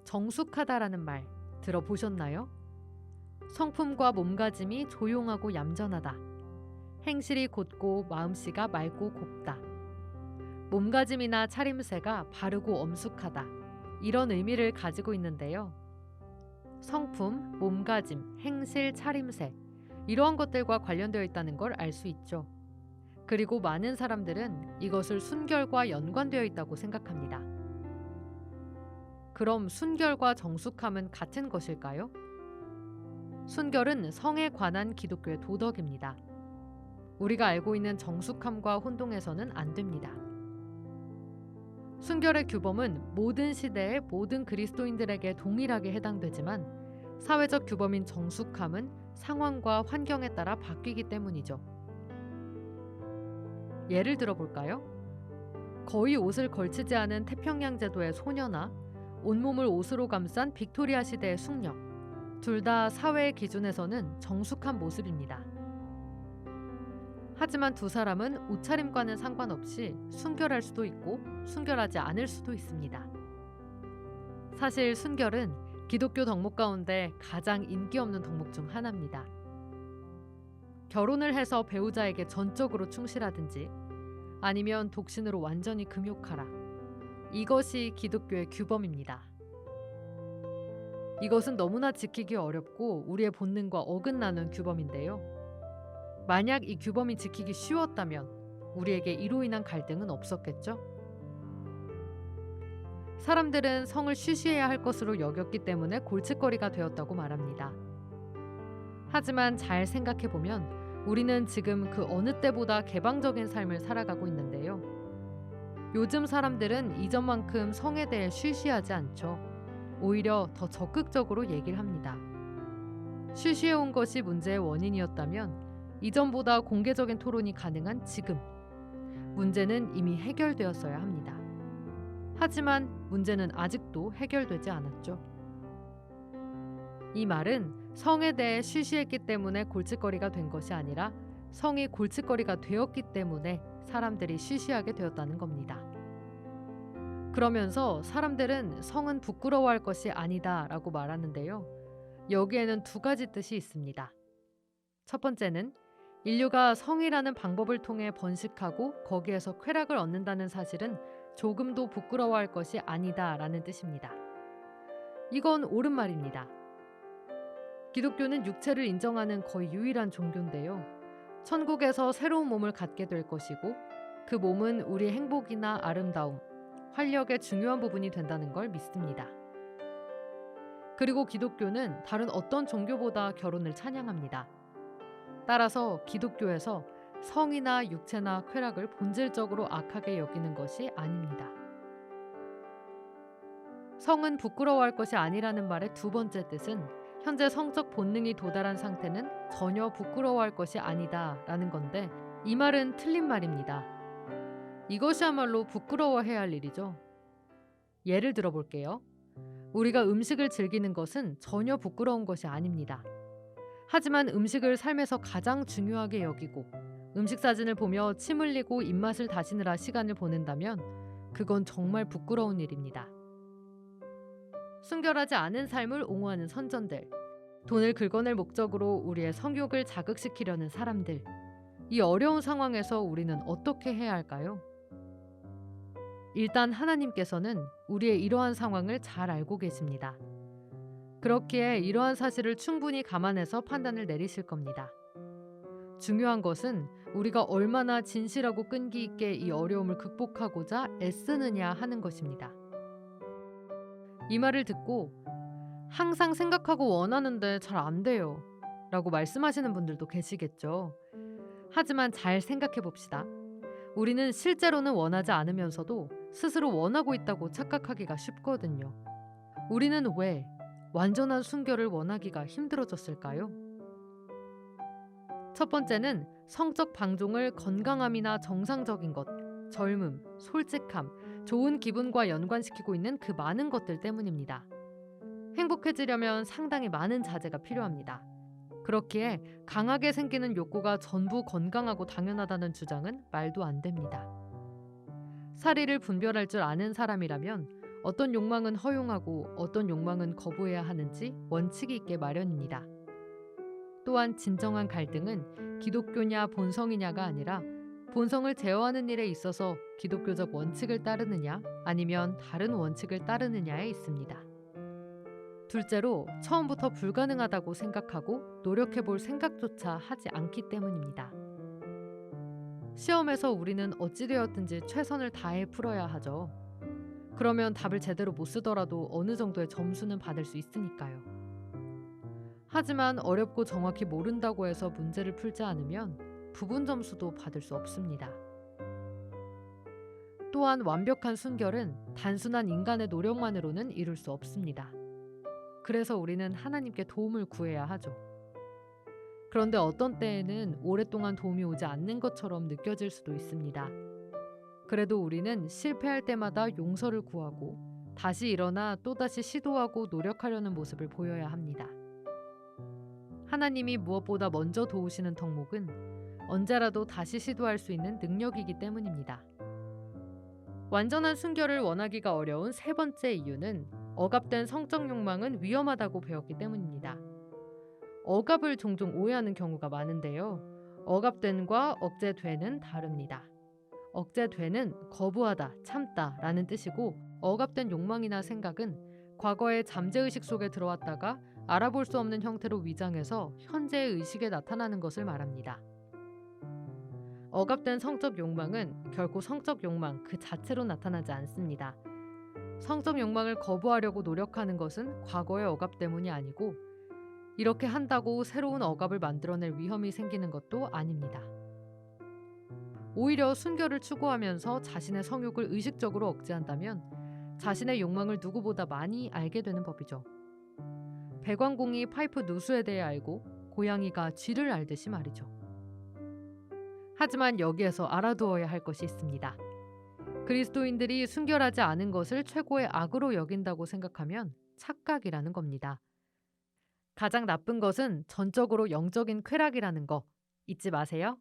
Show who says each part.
Speaker 1: 정숙하다라는 말 들어보셨나요? 성품과 몸가짐이 조용하고 얌전하다. 행실이 곧고 마음씨가 맑고 곱다. 몸가짐이나 차림새가 바르고 엄숙하다. 이런 의미를 가지고 있는데요. 성품, 몸가짐, 행실, 차림새 이러한 것들과 관련되어 있다는 걸 알 수 있죠. 그리고 많은 사람들은 이것을 순결과 연관되어 있다고 생각합니다. 그럼 순결과 정숙함은 같은 것일까요? 순결은 성에 관한 기독교의 도덕입니다. 우리가 알고 있는 정숙함과 혼동해서는 안 됩니다. 순결의 규범은 모든 시대의 모든 그리스도인들에게 동일하게 해당되지만 사회적 규범인 정숙함은 상황과 환경에 따라 바뀌기 때문이죠. 예를 들어볼까요? 거의 옷을 걸치지 않은 태평양 제도의 소녀나 온몸을 옷으로 감싼 빅토리아 시대의 숙녀, 둘 다 사회의 기준에서는 정숙한 모습입니다. 하지만 두 사람은 옷차림과는 상관없이 순결할 수도 있고 순결하지 않을 수도 있습니다. 사실 순결은 기독교 덕목 가운데 가장 인기 없는 덕목 중 하나입니다. 결혼을 해서 배우자에게 전적으로 충실하든지 아니면 독신으로 완전히 금욕하라. 이것이 기독교의 규범입니다. 이것은 너무나 지키기 어렵고 우리의 본능과 어긋나는 규범인데요. 만약 이 규범이 지키기 쉬웠다면 우리에게 이로 인한 갈등은 없었겠죠? 사람들은 성을 쉬쉬해야 할 것으로 여겼기 때문에 골칫거리가 되었다고 말합니다. 하지만 잘 생각해보면 우리는 지금 그 어느 때보다 개방적인 삶을 살아가고 있는데요. 요즘 사람들은 이전만큼 성에 대해 쉬쉬하지 않죠. 오히려 더 적극적으로 얘기를 합니다. 쉬쉬해온 것이 문제의 원인이었다면 이전보다 공개적인 토론이 가능한 지금, 문제는 이미 해결되었어야 합니다. 하지만 문제는 아직도 해결되지 않았죠. 이 말은 성에 대해 쉬쉬했기 때문에 골칫거리가 된 것이 아니라 성이 골칫거리가 되었기 때문에 사람들이 쉬쉬하게 되었다는 겁니다. 그러면서 사람들은 성은 부끄러워할 것이 아니다 라고 말하는데요. 여기에는 두 가지 뜻이 있습니다. 첫 번째는 인류가 성이라는 방법을 통해 번식하고 거기에서 쾌락을 얻는다는 사실은 조금도 부끄러워할 것이 아니다 라는 뜻입니다. 이건 옳은 말입니다. 기독교는 육체를 인정하는 거의 유일한 종교인데요. 천국에서 새로운 몸을 갖게 될 것이고 그 몸은 우리의 행복이나 아름다움, 활력의 중요한 부분이 된다는 걸 믿습니다. 그리고 기독교는 다른 어떤 종교보다 결혼을 찬양합니다. 따라서 기독교에서 성이나 육체나 쾌락을 본질적으로 악하게 여기는 것이 아닙니다. 성은 부끄러워할 것이 아니라는 말의 두 번째 뜻은 현재 성적 본능이 도달한 상태는 전혀 부끄러워할 것이 아니다 라는 건데 이 말은 틀린 말입니다. 이것이야말로 부끄러워해야 할 일이죠. 예를 들어볼게요. 우리가 음식을 즐기는 것은 전혀 부끄러운 것이 아닙니다. 하지만 음식을 삶에서 가장 중요하게 여기고 음식 사진을 보며 침 흘리고 입맛을 다시느라 시간을 보낸다면 그건 정말 부끄러운 일입니다. 순결하지 않은 삶을 옹호하는 선전들, 돈을 긁어낼 목적으로 우리의 성욕을 자극시키려는 사람들, 이 어려운 상황에서 우리는 어떻게 해야 할까요? 일단 하나님께서는 우리의 이러한 상황을 잘 알고 계십니다. 그렇기에 이러한 사실을 충분히 감안해서 판단을 내리실 겁니다. 중요한 것은 우리가 얼마나 진실하고 끈기 있게 이 어려움을 극복하고자 애쓰느냐 하는 것입니다. 이 말을 듣고 항상 생각하고 원하는데 잘 안 돼요 라고 말씀하시는 분들도 계시겠죠. 하지만 잘 생각해 봅시다. 우리는 실제로는 원하지 않으면서도 스스로 원하고 있다고 착각하기가 쉽거든요. 우리는 왜 완전한 순결을 원하기가 힘들어졌을까요? 첫 번째는 성적 방종을 건강함이나 정상적인 것, 젊음, 솔직함, 좋은 기분과 연관시키고 있는 그 많은 것들 때문입니다. 행복해지려면 상당히 많은 자제가 필요합니다. 그렇기에 강하게 생기는 욕구가 전부 건강하고 당연하다는 주장은 말도 안 됩니다. 사리를 분별할 줄 아는 사람이라면 어떤 욕망은 허용하고 어떤 욕망은 거부해야 하는지 원칙이 있게 마련입니다. 또한 진정한 갈등은 기독교냐 본성이냐가 아니라 본성을 제어하는 일에 있어서 기독교적 원칙을 따르느냐 아니면 다른 원칙을 따르느냐에 있습니다. 둘째로 처음부터 불가능하다고 생각하고 노력해 볼 생각조차 하지 않기 때문입니다. 시험에서 우리는 어찌되었든지 최선을 다해 풀어야 하죠. 그러면 답을 제대로 못 쓰더라도 어느 정도의 점수는 받을 수 있으니까요. 하지만 어렵고 정확히 모른다고 해서 문제를 풀지 않으면 부분 점수도 받을 수 없습니다. 또한 완벽한 순결은 단순한 인간의 노력만으로는 이룰 수 없습니다. 그래서 우리는 하나님께 도움을 구해야 하죠. 그런데 어떤 때에는 오랫동안 도움이 오지 않는 것처럼 느껴질 수도 있습니다. 그래도 우리는 실패할 때마다 용서를 구하고 다시 일어나 또다시 시도하고 노력하려는 모습을 보여야 합니다. 하나님이 무엇보다 먼저 도우시는 덕목은 언제라도 다시 시도할 수 있는 능력이기 때문입니다. 완전한 순결을 원하기가 어려운 세 번째 이유는 억압된 성적 욕망은 위험하다고 배웠기 때문입니다. 억압을 종종 오해하는 경우가 많은데요. 억압된과 억제되는 다릅니다. 억제되는 거부하다, 참다 라는 뜻이고 억압된 욕망이나 생각은 과거의 잠재의식 속에 들어왔다가 알아볼 수 없는 형태로 위장해서 현재의 의식에 나타나는 것을 말합니다. 억압된 성적 욕망은 결코 성적 욕망 그 자체로 나타나지 않습니다. 성적 욕망을 거부하려고 노력하는 것은 과거의 억압 때문이 아니고 이렇게 한다고 새로운 억압을 만들어낼 위험이 생기는 것도 아닙니다. 오히려 순결을 추구하면서 자신의 성욕을 의식적으로 억제한다면 자신의 욕망을 누구보다 많이 알게 되는 법이죠. 배관공이 파이프 누수에 대해 알고 고양이가 쥐를 알듯이 말이죠. 하지만 여기에서 알아두어야 할 것이 있습니다. 그리스도인들이 순결하지 않은 것을 최고의 악으로 여긴다고 생각하면 착각이라는 겁니다. 가장 나쁜 것은 전적으로 영적인 쾌락이라는 거 잊지 마세요.